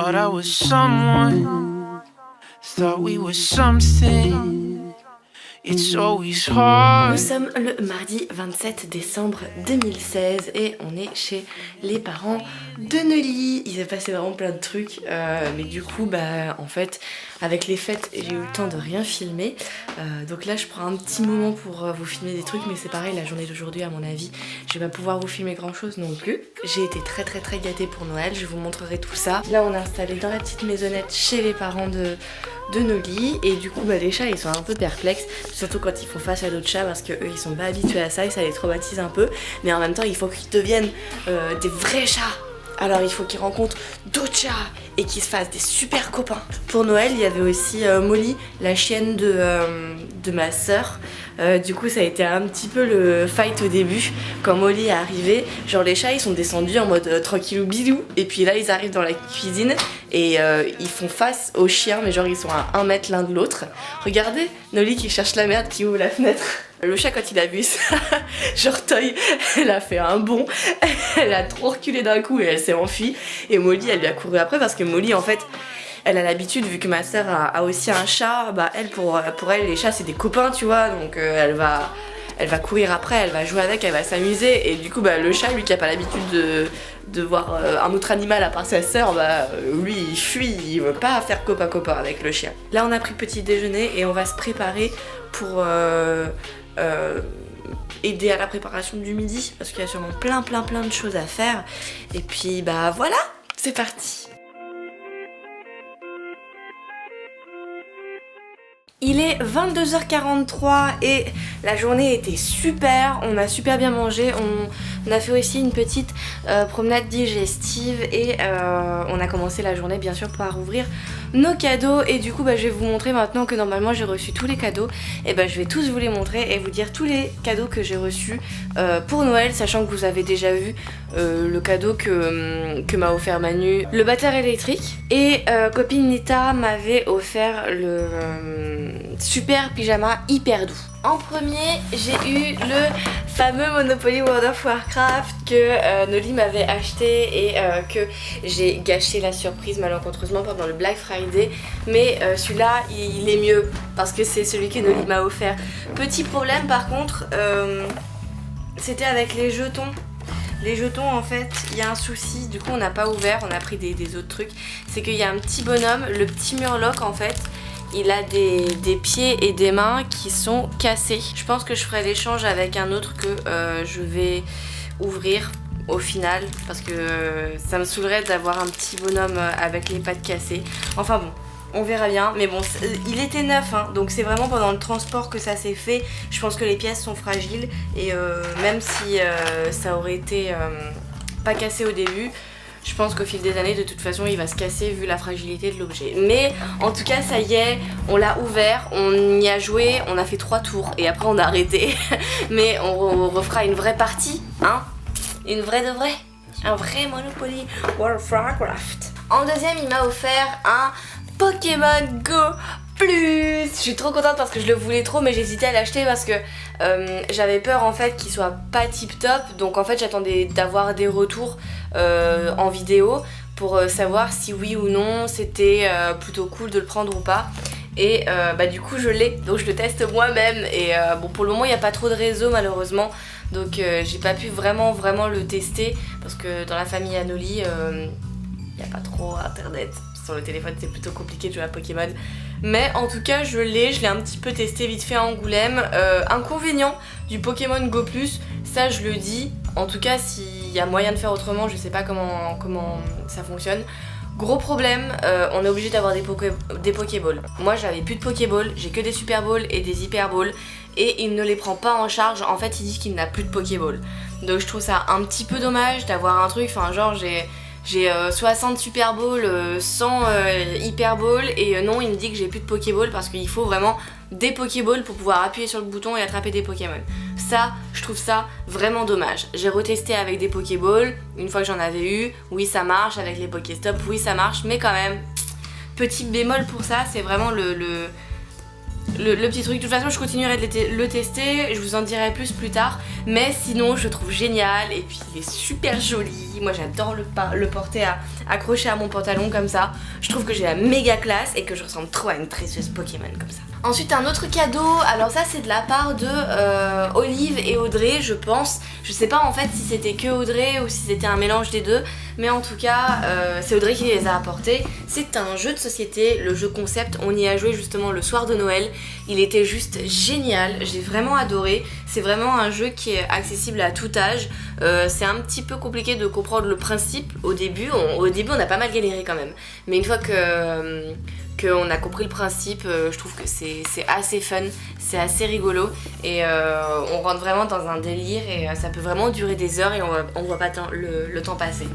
Thought I was someone, thought we were something. It's always hard. Nous sommes le mardi 27 décembre 2016 et on est chez les parents de Nolly. Il s'est passé vraiment plein de trucs, mais du coup, en fait, avec les fêtes, j'ai eu le temps de rien filmer. Donc là, je prends un petit moment pour vous filmer des trucs, mais c'est pareil, la journée d'aujourd'hui, à mon avis, je vais pas pouvoir vous filmer grand chose non plus. J'ai été très gâtée pour Noël, je vous montrerai tout ça. Là, on est installé dans la petite maisonnette chez les parents de Nolly, et du coup les chats ils sont un peu perplexes, surtout quand ils font face à d'autres chats parce que eux ils sont pas habitués à ça et ça les traumatise un peu, mais en même temps il faut qu'ils deviennent des vrais chats. Alors il faut qu'ils rencontrent d'autres chats et qu'ils se fassent des super copains. Pour Noël, il y avait aussi Molly, la chienne de ma soeur. Du coup ça a été un petit peu le fight au début quand Molly est arrivée. Genre les chats ils sont descendus en mode tranquillou bisou, et puis là ils arrivent dans la cuisine et ils font face aux chiens, mais genre ils sont à 1 mètre l'un de l'autre. Regardez Nolly qui cherche la merde, qui ouvre la fenêtre. Le chat quand il a vu ça, genre Toy, elle a fait un bond, elle a trop reculé d'un coup et elle s'est enfuie. Et Molly elle lui a couru après parce que Molly en fait elle a l'habitude, vu que ma soeur a aussi un chat, elle pour elle les chats c'est des copains tu vois, donc elle va courir après, elle va jouer avec, elle va s'amuser, et du coup le chat lui qui a pas l'habitude de voir un autre animal à part sa soeur, lui il fuit, il veut pas faire copain avec le chien. Là on a pris petit déjeuner et on va se préparer pour aider à la préparation du midi parce qu'il y a sûrement plein de choses à faire, et puis voilà, c'est parti. Il est 22h43 et la journée était super, on a super bien mangé, on a fait aussi une petite promenade digestive et on a commencé la journée bien sûr par ouvrir nos cadeaux, et du coup je vais vous montrer maintenant que normalement j'ai reçu tous les cadeaux, et je vais tous vous les montrer et vous dire tous les cadeaux que j'ai reçus pour Noël, sachant que vous avez déjà vu le cadeau que m'a offert Manu, le batteur électrique, et copine Nita m'avait offert le super pyjama hyper doux. En premier, j'ai eu le fameux Monopoly World of Warcraft que Nolly m'avait acheté et que j'ai gâché la surprise malencontreusement pendant le Black Friday. Mais celui-là, il est mieux parce que c'est celui que Nolly m'a offert. Petit problème par contre, c'était avec les jetons. Les jetons en fait, il y a un souci, du coup on n'a pas ouvert, on a pris des autres trucs. C'est qu'il y a un petit bonhomme, le petit Murloc en fait. Il a des pieds et des mains qui sont cassés. Je pense que je ferai l'échange avec un autre que je vais ouvrir au final, parce que ça me saoulerait d'avoir un petit bonhomme avec les pattes cassées. Enfin bon, on verra bien. Mais bon, il était neuf, hein, donc c'est vraiment pendant le transport que ça s'est fait. Je pense que les pièces sont fragiles et même si ça aurait été pas cassé au début, je pense qu'au fil des années, de toute façon, il va se casser vu la fragilité de l'objet. Mais en tout cas, ça y est, on l'a ouvert, on y a joué, on a fait 3 tours et après on a arrêté. Mais on refera une vraie partie, hein, une vraie de vraie. Un vrai Monopoly World of Warcraft. En deuxième, il m'a offert un Pokémon Go Plus. Je suis trop contente parce que je le voulais trop, mais j'hésitais à l'acheter parce que j'avais peur en fait qu'il soit pas tip top. Donc en fait j'attendais d'avoir des retours en vidéo pour savoir si oui ou non c'était plutôt cool de le prendre ou pas. Et du coup je l'ai, donc je le teste moi-même. Et pour le moment il n'y a pas trop de réseau malheureusement, donc j'ai pas pu vraiment le tester parce que dans la famille Anoli il n'y a pas trop internet. Sur le téléphone c'est plutôt compliqué de jouer à Pokémon. Mais en tout cas je l'ai un petit peu testé vite fait à Angoulême. Inconvénient du Pokémon Go Plus, ça je le dis, en tout cas s'il y a moyen de faire autrement, je sais pas comment ça fonctionne. Gros problème, on est obligé d'avoir des Pokéballs. Moi j'avais plus de Pokéballs, j'ai que des Super Balls et des Hyper Balls, et il ne les prend pas en charge. En fait il dit qu'il n'a plus de Pokéballs. Donc je trouve ça un petit peu dommage d'avoir un truc, enfin genre j'ai 60 Super Balls, 100 Hyper Balls, et non il me dit que j'ai plus de Pokéballs parce qu'il faut vraiment des Pokéballs pour pouvoir appuyer sur le bouton et attraper des Pokémon. Ça, je trouve ça vraiment dommage. J'ai retesté avec des Pokéballs, une fois que j'en avais eu, oui ça marche, avec les Pokéstop, oui ça marche, mais quand même, petit bémol pour ça, c'est vraiment le petit truc. De toute façon je continuerai de le tester, je vous en dirai plus tard. Mais sinon je le trouve génial et puis il est super joli. Moi j'adore le porter accroché à mon pantalon comme ça. Je trouve que j'ai la méga classe et que je ressemble trop à une dresseuse Pokémon comme ça. Ensuite un autre cadeau, alors ça c'est de la part de Olive et Audrey je pense. Je sais pas en fait si c'était que Audrey ou si c'était un mélange des deux. Mais en tout cas c'est Audrey qui les a apportés. C'est un jeu de société, le jeu concept. On y a joué justement le soir de Noël. Il était juste génial, j'ai vraiment adoré. C'est vraiment un jeu qui est accessible à tout âge. C'est un petit peu compliqué de comprendre le principe au début. Au début on a pas mal galéré quand même. Mais une fois qu'on a compris le principe, je trouve que c'est assez fun, c'est assez rigolo et on rentre vraiment dans un délire et ça peut vraiment durer des heures et on voit pas le temps passer.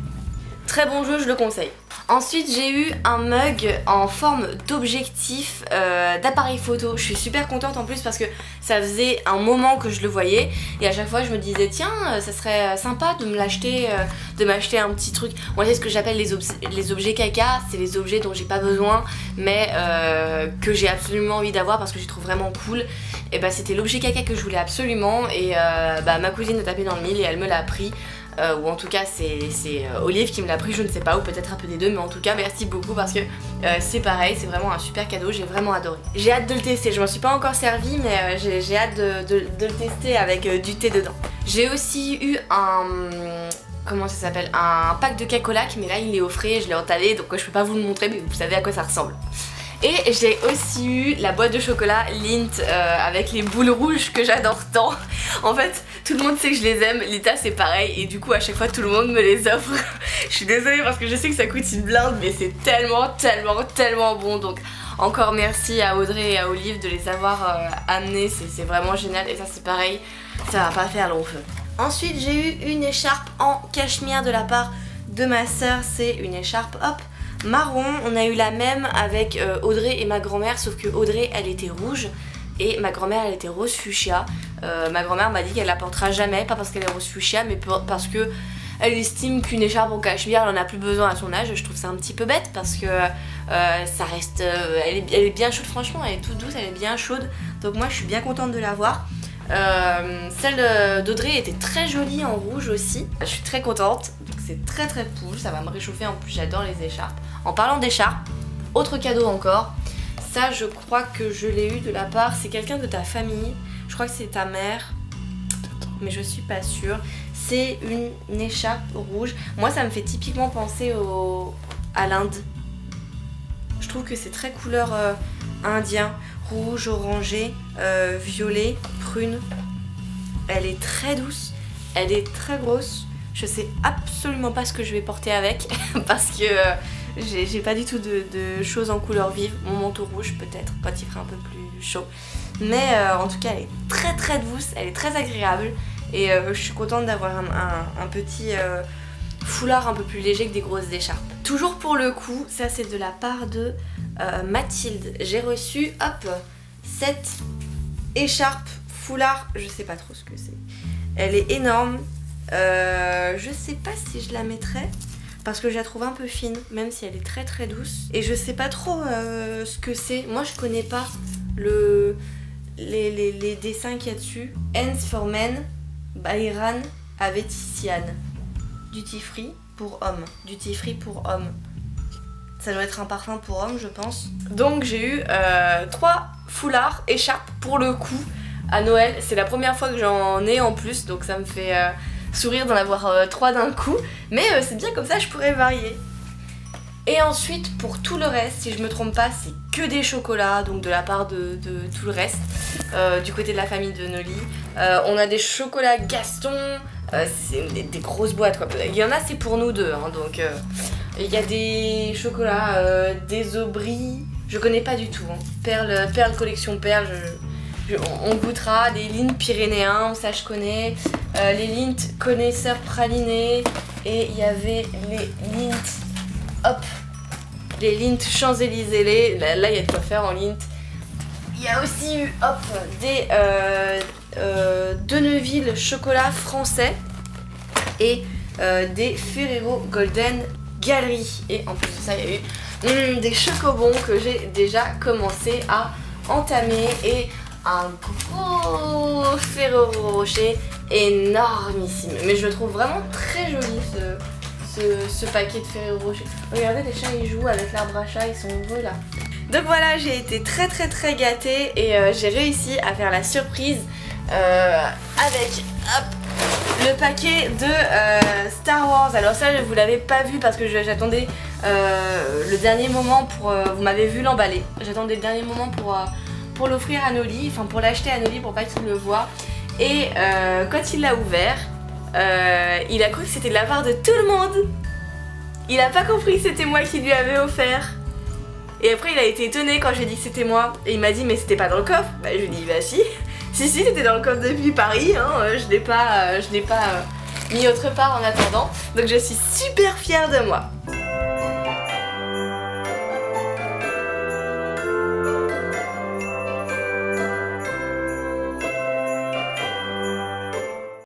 Très bon jeu, je le conseille. Ensuite j'ai eu un mug en forme d'objectif d'appareil photo. Je suis super contente en plus parce que ça faisait un moment que je le voyais et à chaque fois je me disais tiens ça serait sympa de me l'acheter, de m'acheter un petit truc. Moi c'est ce que j'appelle les objets caca, c'est les objets dont j'ai pas besoin mais que j'ai absolument envie d'avoir parce que je les trouve vraiment cool. Et bah c'était l'objet caca que je voulais absolument et ma cousine a tapé dans le mille et elle me l'a pris. Ou en tout cas c'est Olive qui me l'a pris, je ne sais pas, ou peut-être un peu des deux, mais en tout cas merci beaucoup parce que c'est pareil, c'est vraiment un super cadeau, j'ai vraiment adoré. J'ai hâte de le tester, je m'en suis pas encore servi mais j'ai hâte de le tester avec du thé dedans. J'ai aussi eu comment ça s'appelle, un pack de cacolac, mais là il est au frais, je l'ai entalé donc je peux pas vous le montrer mais vous savez à quoi ça ressemble. Et j'ai aussi eu la boîte de chocolat Lindt avec les boules rouges que j'adore tant. En fait, tout le monde sait que je les aime, Lita c'est pareil et du coup à chaque fois tout le monde me les offre. Je suis désolée parce que je sais que ça coûte une blinde mais c'est tellement bon donc encore merci à Audrey et à Olive de les avoir amenés, c'est vraiment génial et ça c'est pareil, ça va pas faire long feu. Ensuite j'ai eu une écharpe en cachemire de la part de ma soeur, c'est une écharpe hop marron, on a eu la même avec Audrey et ma grand-mère sauf que Audrey elle était rouge et ma grand-mère elle était rose fuchsia. Ma grand-mère m'a dit qu'elle la portera jamais, pas parce qu'elle est rose fuchsia mais parce que elle estime qu'une écharpe en cachemire elle en a plus besoin à son âge. Je trouve ça un petit peu bête parce que ça reste, elle est bien chaude franchement, elle est toute douce, elle est bien chaude donc moi je suis bien contente de l'avoir. Celle d'Audrey était très jolie en rouge aussi, je suis très contente, donc c'est très cool, ça va me réchauffer, en plus j'adore les écharpes. En parlant d'écharpes, autre cadeau encore, ça je crois que je l'ai eu de la part, c'est quelqu'un de ta famille, je crois que c'est ta mère, mais je suis pas sûre. C'est une écharpe rouge, moi ça me fait typiquement penser à l'Inde, je trouve que c'est très couleur indien, rouge, orangé, violet, prune. Elle est très douce, elle est très grosse. Je sais absolument pas ce que je vais porter avec parce que j'ai pas du tout de choses en couleur vive. Mon manteau rouge peut-être quand il fera un peu plus chaud. Mais en tout cas elle est très douce, elle est très agréable et je suis contente d'avoir un petit foulard un peu plus léger que des grosses écharpes. Toujours pour le coup, ça c'est de la part de Mathilde. J'ai reçu hop cette écharpe foulard, je sais pas trop ce que c'est. Elle est énorme. Je sais pas si je la mettrais parce que je la trouve un peu fine, même si elle est très douce. Et je sais pas trop ce que c'est. Moi je connais pas les dessins qu'il y a dessus. Hands for Men, Bayran Avetician. Duty free pour homme. Duty free pour homme. Ça doit être un parfum pour homme je pense. Donc j'ai eu 3 foulards, écharpes pour le coup à Noël. C'est la première fois que j'en ai en plus donc ça me fait sourire d'en avoir 3 d'un coup. Mais c'est bien comme ça je pourrais varier. Et ensuite pour tout le reste, si je me trompe pas, c'est que des chocolats, donc de la part de tout le reste, du côté de la famille de Noli. On a des chocolats Gaston, c'est des grosses boîtes quoi. Il y en a c'est pour nous deux, hein, donc il y a des chocolats, des Aubry, je connais pas du tout, hein. Perle collection Perle, on goûtera, des Lindt pyrénéens, ça je connais, les Lindt connaisseurs pralinés, et il y avait les Lindt, hop, les Lindt Champs-Élysées, là il y a de quoi faire en Lindt. Il y a aussi eu hop, des De Neuville chocolat français et des Ferrero Golden Gallery. Et en plus de ça, il y a eu des chocobons que j'ai déjà commencé à entamé et un gros Ferrero Rocher énormissime. Mais je le trouve vraiment très joli ce paquet de Ferrero Rocher. Regardez, les chats ils jouent avec l'arbre à chat, ils sont heureux là. Donc voilà, j'ai été très gâtée et j'ai réussi à faire la surprise avec hop, le paquet de Star Wars. Alors ça, vous l'avez pas vu parce que j'attendais le dernier moment pour... vous m'avez vu l'emballer. J'attendais le dernier moment pour l'offrir à Noli, enfin pour l'acheter à Noli pour pas qu'il le voie. Et quand il l'a ouvert, il a cru que c'était de la part de tout le monde. Il a pas compris que c'était moi qui lui avais offert. Et après il a été étonné quand j'ai dit que c'était moi. Et il m'a dit mais c'était pas dans le coffre. Bah je lui ai dit bah si. Si c'était dans le coffre depuis Paris, hein, je l'ai pas mis autre part en attendant. Donc je suis super fière de moi.